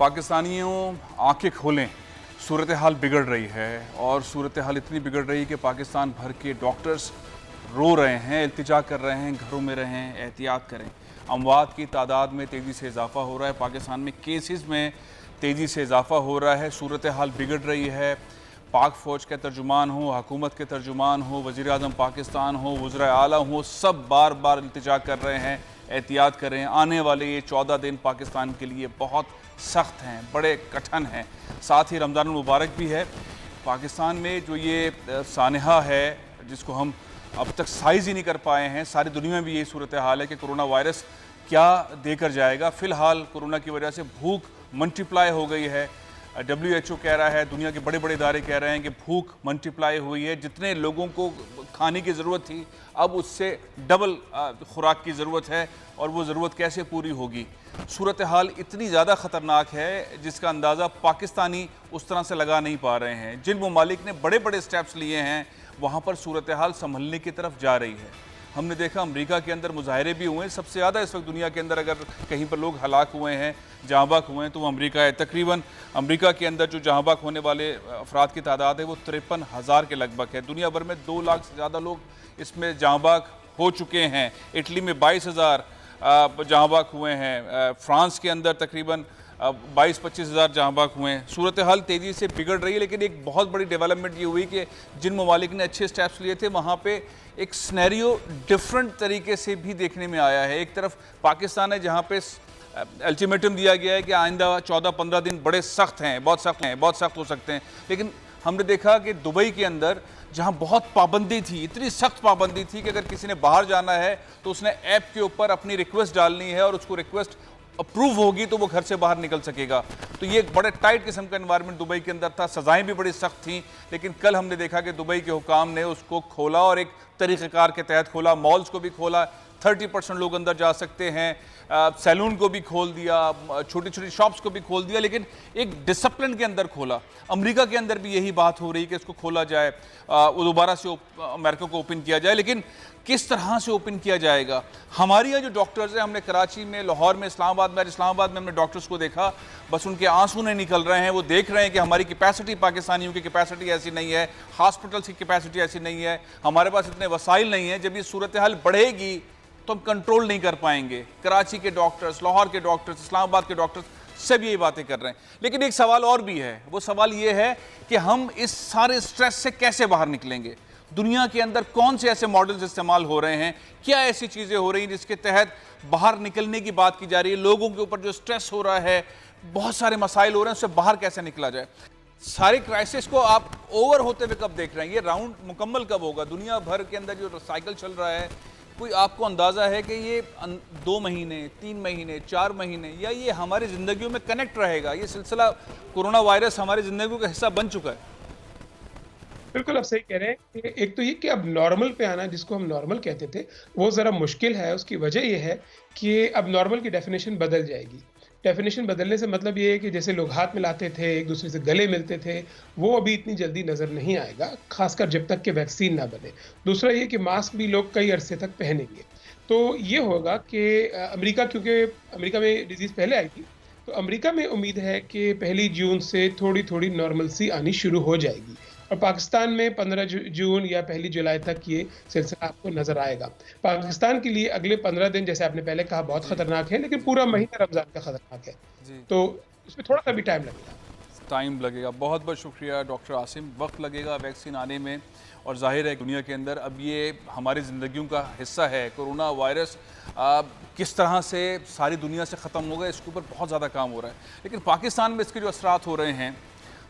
पाकिस्तानियों आंखें खोलें, सूरत हाल बिगड़ रही है और सूरत हाल इतनी बिगड़ रही है कि पाकिस्तान भर के डॉक्टर्स रो रहे हैं, इल्तिजा कर रहे हैं, घरों में रहें, एहतियात करें। अमवात की तादाद में तेज़ी से इजाफा हो रहा है, पाकिस्तान में केसेस में तेज़ी से इजाफा हो रहा है, सूरत हाल बिगड़ रही है। पाक फ़ौज के तर्जुमान हो, हुकूमत के तर्जुमान हो, वज़ीर आज़म पाकिस्तान हो, वज़ीर आला हो, सब बार बार इल्तिजा कर रहे हैं, एहतियात करें। आने वाले ये 14 दिन पाकिस्तान के लिए बहुत सख्त हैं, बड़े कठिन हैं। साथ ही रमज़ान मुबारक भी है। पाकिस्तान में जो ये सानहा है जिसको हम अब तक साइज़ ही नहीं कर पाए हैं, सारी दुनिया में भी यही सूरत हाल है कि कोरोना वायरस क्या देकर जाएगा। फ़िलहाल कोरोना की वजह से भूख मल्टीप्लाई हो गई है। WHO कह रहा है, दुनिया के बड़े बड़े इदारे कह रहे हैं कि भूख मल्टीप्लाई हुई है। जितने लोगों को खाने की ज़रूरत थी, अब उससे डबल खुराक की ज़रूरत है और वो ज़रूरत कैसे पूरी होगी। सूरत हाल इतनी ज़्यादा ख़तरनाक है जिसका अंदाज़ा पाकिस्तानी उस तरह से लगा नहीं पा रहे हैं। जिन ममालिक ने बड़े बड़े स्टेप्स लिए हैं, वहाँ पर सूरत हाल संभलने की तरफ जा रही है। हमने देखा अमेरिका के अंदर मुजाहरे भी हुए हैं। सबसे ज़्यादा इस वक्त दुनिया के अंदर अगर कहीं पर लोग हलाक हुए हैं, जहाँ बाक हुए हैं, तो वो अमेरिका है। तकरीबन अमेरिका के अंदर जो जहाँ बाक होने वाले अफराद की तादाद है वो 53,000 के लगभग है। दुनिया भर में 2 लाख से ज़्यादा लोग इसमें जहाँ बाक हो चुके हैं। इटली में 22,000 जहाँ बाक हुए हैं। फ्रांस के अंदर तकरीबन 22-25 हज़ार जहाँ बाक हुए हैं। सूरत हाल तेज़ी से बिगड़ रही है, लेकिन एक बहुत बड़ी डेवलपमेंट ये हुई कि जिन ममालिक ने अच्छे स्टेप्स लिए थे, वहाँ पे एक स्नैरियो डिफरेंट तरीके से भी देखने में आया है। एक तरफ पाकिस्तान है जहाँ पे अल्टीमेटम दिया गया है कि आइंदा 14-15 दिन बड़े सख्त हैं, बहुत सख्त हो सकते हैं। लेकिन हमने देखा कि दुबई के अंदर जहाँ बहुत पाबंदी थी, इतनी सख्त पाबंदी थी कि अगर किसी ने बाहर जाना है तो उसने ऐप के ऊपर अपनी रिक्वेस्ट डालनी है और उसको रिक्वेस्ट अप्रूव होगी तो वो घर से बाहर निकल सकेगा। तो ये एक बड़े टाइट किस्म का एनवायरनमेंट दुबई के अंदर था। सज़ाएं भी बड़ी सख्त थीं, लेकिन कल हमने देखा कि दुबई के हुकाम ने उसको खोला और एक तरीक़ेकार के तहत खोला। मॉल्स को भी खोला, 30% लोग अंदर जा सकते हैं। सैलून को भी खोल दिया, छोटी छोटी शॉप्स को भी खोल दिया, लेकिन एक डिसिप्लिन के अंदर खोला। अमेरिका के अंदर भी यही बात हो रही है कि इसको खोला जाए, वो दोबारा से अमेरिका को ओपन किया जाए, लेकिन किस तरह से ओपन किया जाएगा। हमारे यहाँ जो डॉक्टर्स हैं, हमने कराची में, लाहौर में, इस्लामाबाद में हमने डॉक्टर्स को देखा, बस उनके आंसू नहीं निकल रहे हैं। वो देख रहे हैं कि हमारी कैपेसिटी, पाकिस्तानियों की कैपेसिटी ऐसी नहीं है, हॉस्पिटल्स की कैपेसिटी ऐसी नहीं है, हमारे पास इतने वसाइल नहीं है। जब ये सूरत हाल बढ़ेगी तो हम कंट्रोल नहीं कर पाएंगे। कराची के डॉक्टर्स, लाहौर के डॉक्टर्स, इस्लामाबाद के डॉक्टर्स सब यही बातें कर रहे हैं। लेकिन एक सवाल और भी है, वो सवाल ये है कि हम इस सारे स्ट्रेस से कैसे बाहर निकलेंगे। दुनिया के अंदर कौन से ऐसे मॉडल्स इस्तेमाल हो रहे हैं, क्या ऐसी चीज़ें हो रही हैं जिसके तहत बाहर निकलने की बात की जा रही है। लोगों के ऊपर जो स्ट्रेस हो रहा है, बहुत सारे मसाइल हो रहे हैं, उससे बाहर कैसे निकला जाए। सारे क्राइसिस को आप ओवर होते हुए कब देख रहे हैं, ये राउंड मुकम्मल कब होगा। दुनिया भर के अंदर जो साइकिल चल रहा है, कोई आपको अंदाज़ा है कि ये 2 महीने, 3 महीने, 4 महीने, या ये हमारी ज़िंदगियों में कनेक्ट रहेगा। ये सिलसिला कोरोना वायरस हमारी ज़िंदगियों का हिस्सा बन चुका है। बिल्कुल आप सही कह रहे हैं कि एक तो ये कि अब नॉर्मल पे आना, जिसको हम नॉर्मल कहते थे, वो ज़रा मुश्किल है। उसकी वजह ये है कि अब नॉर्मल की डेफिनेशन बदल जाएगी। डेफिनेशन बदलने से मतलब ये है कि जैसे लोग हाथ मिलाते थे, एक दूसरे से गले मिलते थे, वो अभी इतनी जल्दी नज़र नहीं आएगा, खासकर जब तक कि वैक्सीन ना बने। दूसरा ये कि मास्क भी लोग कई अरसे तक पहनेंगे। तो ये होगा कि अमेरिका, क्योंकि अमेरिका में डिजीज़ पहले आई थी, तो अमेरिका में उम्मीद है कि 1 जून से थोड़ी-थोड़ी नॉर्मलसी आनी शुरू हो जाएगी और पाकिस्तान में 15 जून या 1 जुलाई तक ये सिलसिला आपको नज़र आएगा। पाकिस्तान के लिए अगले 15 दिन, जैसे आपने पहले कहा, बहुत ख़तरनाक है, लेकिन पूरा महीना रमज़ान का ख़तरनाक है। तो इसमें थोड़ा-सा भी टाइम लगेगा। बहुत बहुत शुक्रिया डॉक्टर आसिम। वक्त लगेगा वैक्सीन आने में, और जाहिर है दुनिया के अंदर अब ये हमारी ज़िंदगियों का हिस्सा है। कोरोना वायरस किस तरह से सारी दुनिया से ख़त्म होगा, इसके ऊपर बहुत ज़्यादा काम हो रहा है। लेकिन पाकिस्तान में इसके जो असरात हो रहे हैं,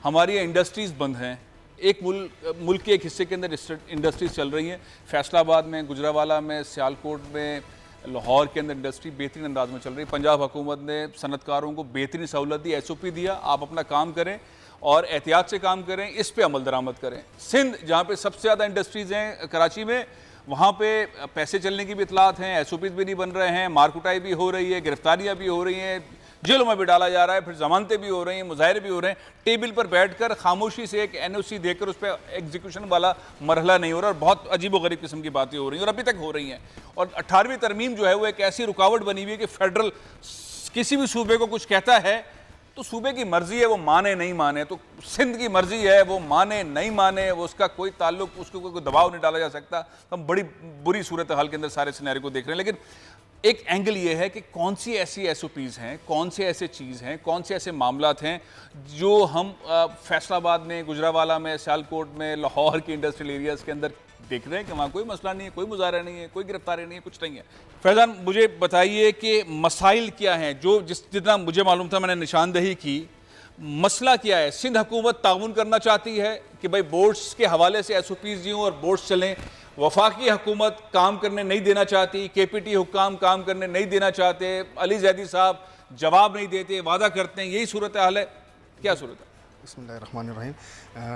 हमारी इंडस्ट्रीज़ बंद हैं। एक मुल्क के एक हिस्से के अंदर इंडस्ट्रीज़ चल रही हैं। फैसलाबाद में, गुजरावाला में, सियालकोट में, लाहौर के अंदर इंडस्ट्री बेहतरीन अंदाज में चल रही है। पंजाब हुकूमत ने सनतकारों को बेहतरीन सहूलत दी, SOP दिया, आप अपना काम करें और एहतियात से काम करें, इस पे अमल दरामद करें। सिंध, जहाँ पे सबसे ज़्यादा इंडस्ट्रीज़ हैं, कराची में, वहाँ पे पैसे चलने की भी इतलात हैं, SOPs भी नहीं बन रहे हैं, मारकुटाई भी हो रही है, गिरफ्तारियाँ भी हो रही हैं, जेलों में भी डाला जा रहा है, फिर जमानतें भी हो रही हैं, मुजाहरे भी हो रहे हैं। टेबल पर बैठकर खामोशी से एक NOC देकर उस पर एग्जीक्यूशन वाला मरहला नहीं हो रहा, और बहुत अजीब व गरीब किस्म की बातें हो रही हैं और अभी तक हो रही हैं। और 18वीं तरमीम जो है वो एक ऐसी रुकावट बनी हुई है कि फेडरल किसी भी सूबे को कुछ कहता है तो सूबे की मर्जी है वो माने नहीं माने, तो सिंध की मर्जी है वो माने नहीं माने, वो उसका कोई ताल्लुक, उसको कोई दबाव नहीं डाला जा सकता। हम बड़ी बुरी सूरत हाल के अंदर सारे सिनेरियो को देख रहे हैं। लेकिन एक एंगल ये है कि कौन सी ऐसी एसओपीज़ हैं, कौन से ऐसे चीज़ हैं, कौन से ऐसे मामलात हैं जो हम फैसलाबाद में, गुजरावाला में, सियालकोट में, लाहौर के इंडस्ट्रियल एरियाज़ के अंदर देख रहे हैं कि वहाँ कोई मसला नहीं है, कोई मुजाहरा नहीं है, कोई गिरफ्तारी नहीं है, कुछ नहीं है। फैज़ान, मुझे बताइए कि मसाइल क्या हैं जो जितना मुझे मालूम था मैंने निशानदेही की। मसला क्या है? सिंध हुकूमत ताउन करना चाहती है कि भाई बोर्ड्स के हवाले से एसओपीज़ यूँ और बोर्ड्स चलें। वफाकी हुकूमत काम करने नहीं देना चाहती, केपीटी हुक्काम काम करने नहीं देना चाहते, अली जैदी साहब जवाब नहीं देते, वादा करते हैं, यही सूरत हाल है। क्या सूरत है? बिस्मिल्लाहिर्रहमानिर्रहीम।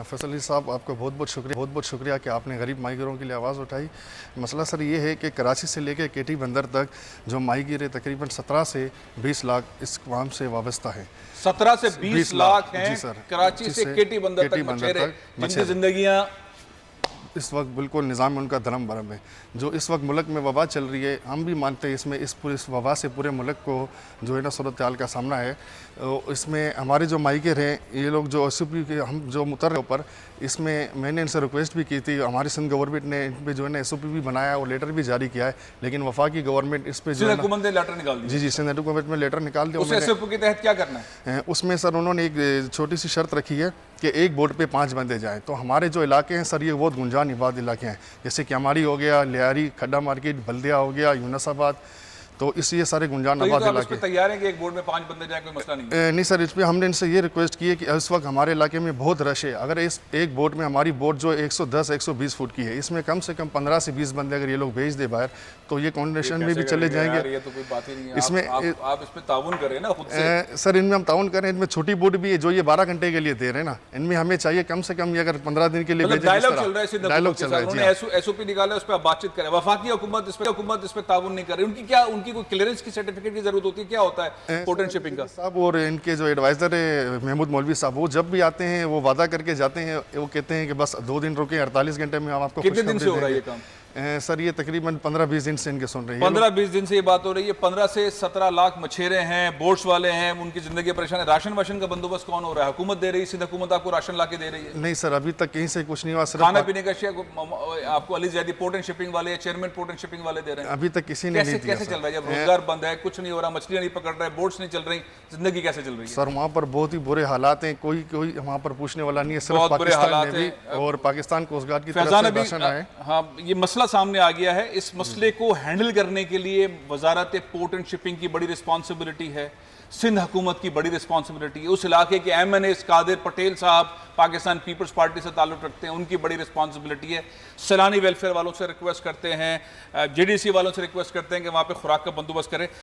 फैसल अली साहब, आपका बहुत बहुत शुक्रिया कि आपने गरीब माहीगिरों के लिए आवाज़ उठाई। मसला सर ये है कि कराची से लेकर केटी बंदर तक जो माहीगिर तकरीबन 17 से 20 लाख इस काम से वाबस्ता है। 17 से 20 लाख हैं जी सर, कराची से केटी बंदर तक मछेरे, जिनकी जिंदगियां इस वक्त बिल्कुल निज़ाम उनका धर्म भरम है। जो इस वक्त मुल्क में वबा चल रही है, हम भी मानते हैं इसमें इस वबा से पूरे मुल्क को जो है ना सूरत हाल का सामना है। इसमें हमारे जो माइकर हैं, ये लोग जो एसओपी के हम जो मुतर ऊपर, इसमें मैंने इनसे रिक्वेस्ट भी की थी। हमारी सिंध गवर्नमेंट ने इन पर जो है ना एसओपी भी बनाया और लेटर भी जारी किया है, लेकिन वफाकी गवर्नमेंट इस पर जो है हुकूमत ने लेटर निकाल दिया। जी सिंध हुकूमत में लेटर निकाल दिया। उस एसओपी के तहत क्या करना है? उसमें सर उन्होंने एक छोटी सी शर्त रखी है कि एक बोट पे 5 बंदे जाएं। तो हमारे जो इलाके हैं सर, ये बहुत गुंजान इबाद इलाके हैं, जैसे कि हमारी हो गया, लियारी, खड्डा मार्केट, बल्दिया हो गया, यूनसाबाद, तो इसलिए सारे गुंजान तो आबाद तो इलाके। तैयार है कि एक बोर्ड में 5 बंदे जाए, कोई मसला नहीं है? नहीं सर, इस पर हमने इनसे ये रिक्वेस्ट की है कि इस वक्त हमारे इलाके में बहुत रश है। अगर इस एक बोट में, हमारी बोट जो 110-120 फुट की है, इसमें कम से कम 15 से 20 बंदे अगर ये लोग भेज दे बाहर, तो ये कॉन्डिनेशन में भी चले जाएंगे। ये तो कोई बात ही नहीं है। इसमें आप इस पे ताउन करें ना खुद से। सर इनमें हम ताउन करें। इनमें छोटी बोट भी है जो ये 12 घंटे के लिए दे रहे हैं ना, इनमें हमें चाहिए कम से कम ये अगर 15 दिन के लिए भेजें। डायलॉग चल रहा है, डायलॉग चल रहा है, उन्होंने एसओपी निकाला, उस पर बातचीत करें। वफाकी हुकूमत इस पे ताउन नहीं कर रही, उनकी कोई क्लियरेंस की सर्टिफिकेट की जरूरत होती है? क्या होता है पोर्ट एंड शिपिंग का? साहब और इनके जो एडवाइजर है महमूद मौलवी साहब, वो जब भी आते हैं वो वादा करके जाते हैं। वो कहते हैं कि बस 2 दिन रुके, 48 घंटे में हम आपको। कितने दिन से हो रहा है ये काम? सर ये तकरीबन 15-20 दिन से इनके सुन रही है। 15-20 दिन से ये बात हो रही है। 15 से 17 लाख मछेरे हैं, बोट्स वाले हैं, उनकी जिंदगी परेशान है। राशन वाशन का बंदोबस्त कौन हो रहा है? हुकूमत दे रही है? सिंध हुकूमत आपको राशन ला के दे रही है? नहीं सर, अभी तक कहीं से कुछ नहीं हुआ। खाना पीने का आपको Ali Zaidi port and shipping वाले, चेयरमैन पोर्ट एंड शिपिंग वाले दे रहे हैं? अभी तक किसी ने नहीं दिया। कैसे चल रहा है जब रोजगार बंद है, कुछ नहीं हो रहा, मछलियां नहीं पकड़ रहे, बोट्स नहीं चल रही, जिंदगी कैसे चल रही है? सर वहाँ पर बहुत ही बुरे हालात हैं। कोई वहाँ पर पूछने वाला नहीं है। सिर्फ पाकिस्तान में भी और पाकिस्तान कोस्ट गार्ड की तरफ से राशन आए। हाँ, ये मसला सामने आ गया है। इस मसले को हैंडल करने के लिए वजारत पोर्ट एंड शिपिंग की बड़ी रिस्पॉन्सिबिलिटी है, सिंध हुकूमत की बड़ी रिस्पॉन्सिबिलिटी है, उस इलाके के MNA कादिर पटेल साहब पाकिस्तान पीपल्स पार्टी से ताल्लुक़ रखते हैं, उनकी बड़ी रिस्पॉन्सिबिलिटी है। सैलानी वेलफेयर वालों से रिक्वेस्ट करते हैं, JDC वालों से रिक्वेस्ट करते हैं कि वहाँ पे खुराक का बंदोबस्त करें।